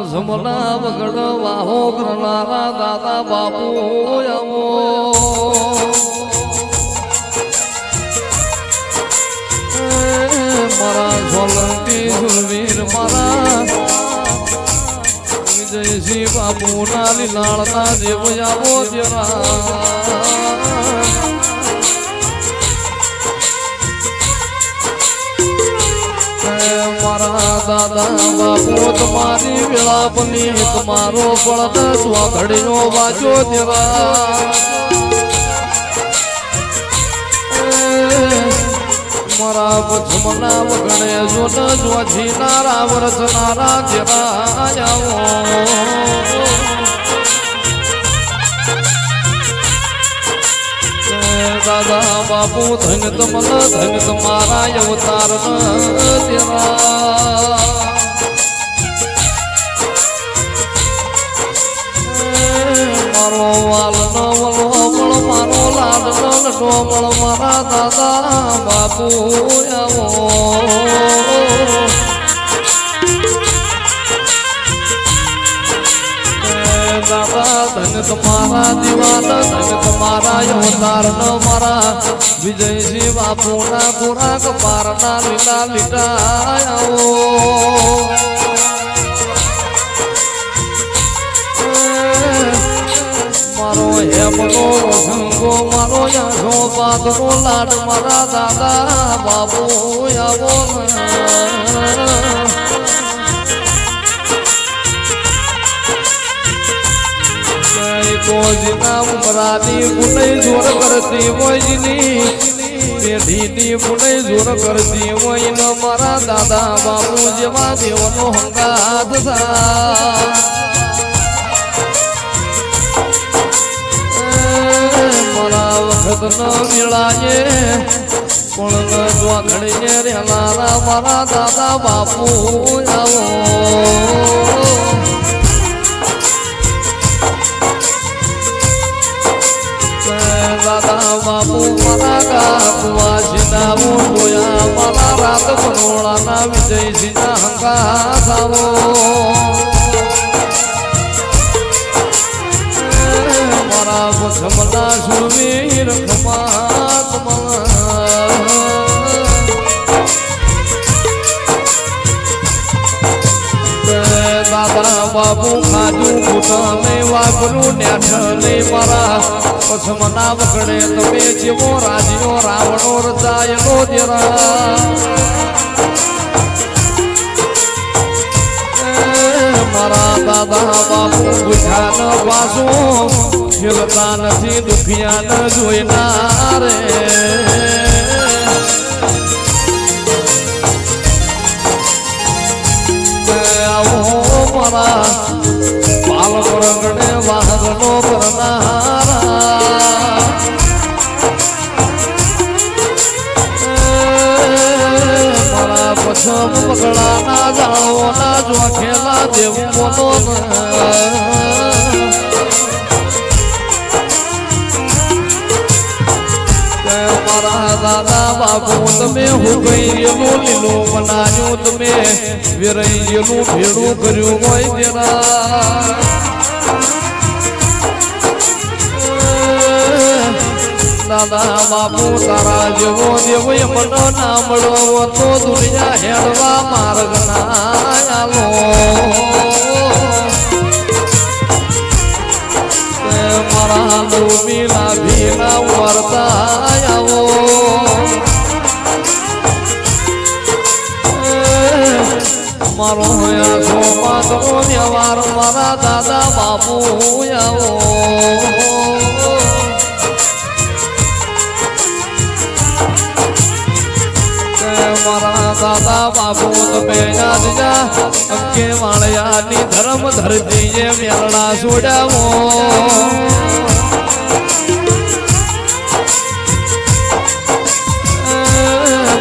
જમના વગડ વાહો કરનારા દાદા બાપુ આવો મારા સોલંકી સુરવીર મારા વિજયસિંહ બાપુ ના લીલાળના દેવ આવો મારા દાદા બાપુ તમારી વિલાપની તમારો પડદ સ્વાઘડીનો વાજો દેવા મારા પછમના વગણે જોન જોજી નારા વરસનારા જેવા દાદા બાપુ ધન તમારા અવતાર મારો વાલ નવલો મારો લાડ નોમળ મારા દાદા બાપુ આવો દાદા ધન તમારા દીવાના ધન તમારા અવતાર ન મારા વિજયસિંહ બાપુના પૂરા કપારના લીલા લીટાયાઓ મારો હેમનો સંગો મારો યાસો પાદરો લાડ મારા દાદા બાપુ આવો તો જીના ઉમરાની પુનઈ જોર કરતી મોજની પેઢીની પુનઈ જોર કરતી હોય ન મારા દાદા બાપુ જેવા દેવનો હંગાત મારા વખત ન મેળાએ પણ દ્વાઘડીને રહેનારા મારા દાદા બાપુ આવો દાદા બાપુ મારા ગાપુઆ સીના મોટોયા મારા રાત પનોળાના વિજયસિંહના હંકાત આવો મારા પછમના સુરવીર દાદા બાપુ ખાજુ કુટને વાપરું નેઠને મારા પછમના વગડે તમે જેવો રાજીઓ રાવણો રચાયેલો દેરા મારા દાદા બાપુ ગુજાન પાછો ખેલતા નથી દુખિયાને જોઈનારે મારા પાલ પરગણે વાહનો કરનારા મારા પછમ પગડાના જાળોના જોખેલા દેવ બોલો મારા દાદા બાપુ તમે હું ગયેલું લીલું બનાવ્યું તમે વિરયેલું ભેડું કર્યું હોય તેના દાદા બાપુ તારા જેવો દેવ મને ના મળવો તો દુનિયા હેડવા માર્ગ ના આલો મારા લોમીના ભીના વર્તા આવો મારો યાસો માતો વ્યવહાર મારા દાદા બાપુ આવો મારા દાદા બાપુ તમે યાદ જા અંકે વાળયાની ધર્મ ધરતી મેળા છોડાવો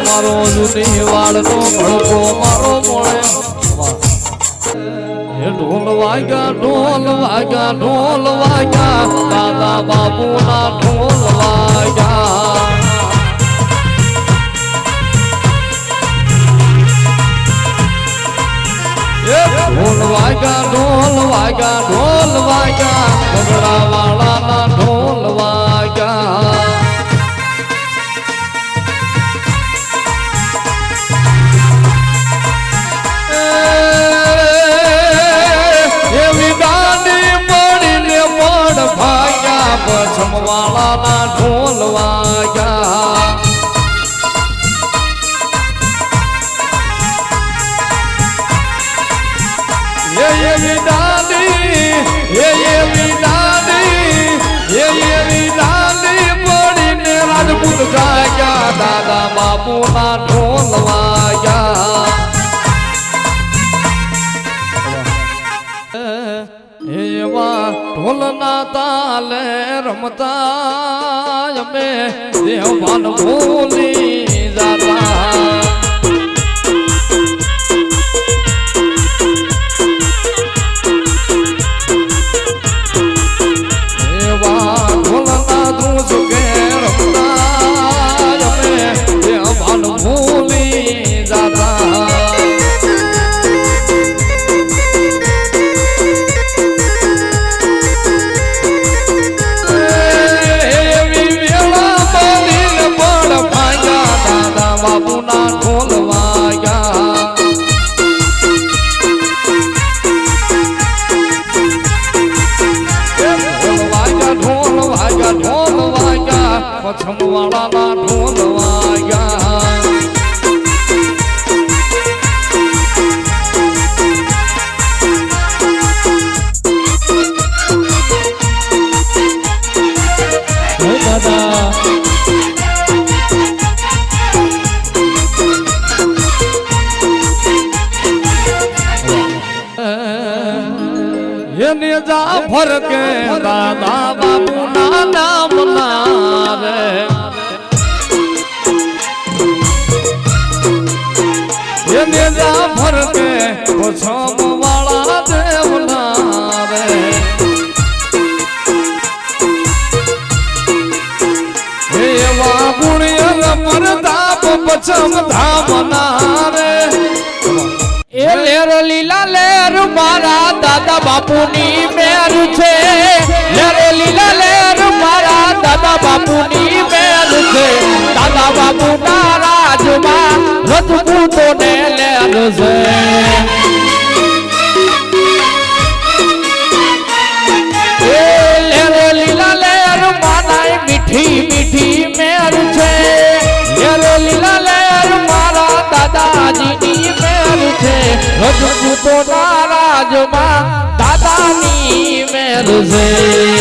મારો જુદી વાળનો ભડકો મારો મોળે ઢોલ વાગ્યા દાદા બાપુના ઢોલ વાગ્યા ઢોલ વાગ્યા ભગડા વાળાના ઢોલ વાગ્યા એવી દાંડી પડીને પડ ભાગ્યા પછમ વાળાના ઢોલ વાગ્યા એવી દાંડી પડીને રાજપૂત જાગ્યા દાદા બાપુના ઢોલ વાગ્યા એવા ઢોલના તાલે રમતા અમે દેવભાન ભૂલી જાતા પછમવાળાના ઢોલ વાગ્યા દાદા એને જા ફરકે દાદા બાપુના નામ ના રે એને જા ફરકે પછમ વાળા દેવના રે એવા પુણ્ય પરતાપ પછમ ધામના રે એ લેર લીલા લેર મારા દાદા બાપુની મેર છે લેર લીલા લેર મારા દાદા બાપુની મેર છે દાદા બાપુના રાજમાં રજપૂતોને લેર છે એ લેર લીલા લેર મારા મીઠી મીઠી મેર છે લેર લીલા લેર મારા દાદાજીની મેર છે રજપૂતોના રાજમાં દાદાની મેર છે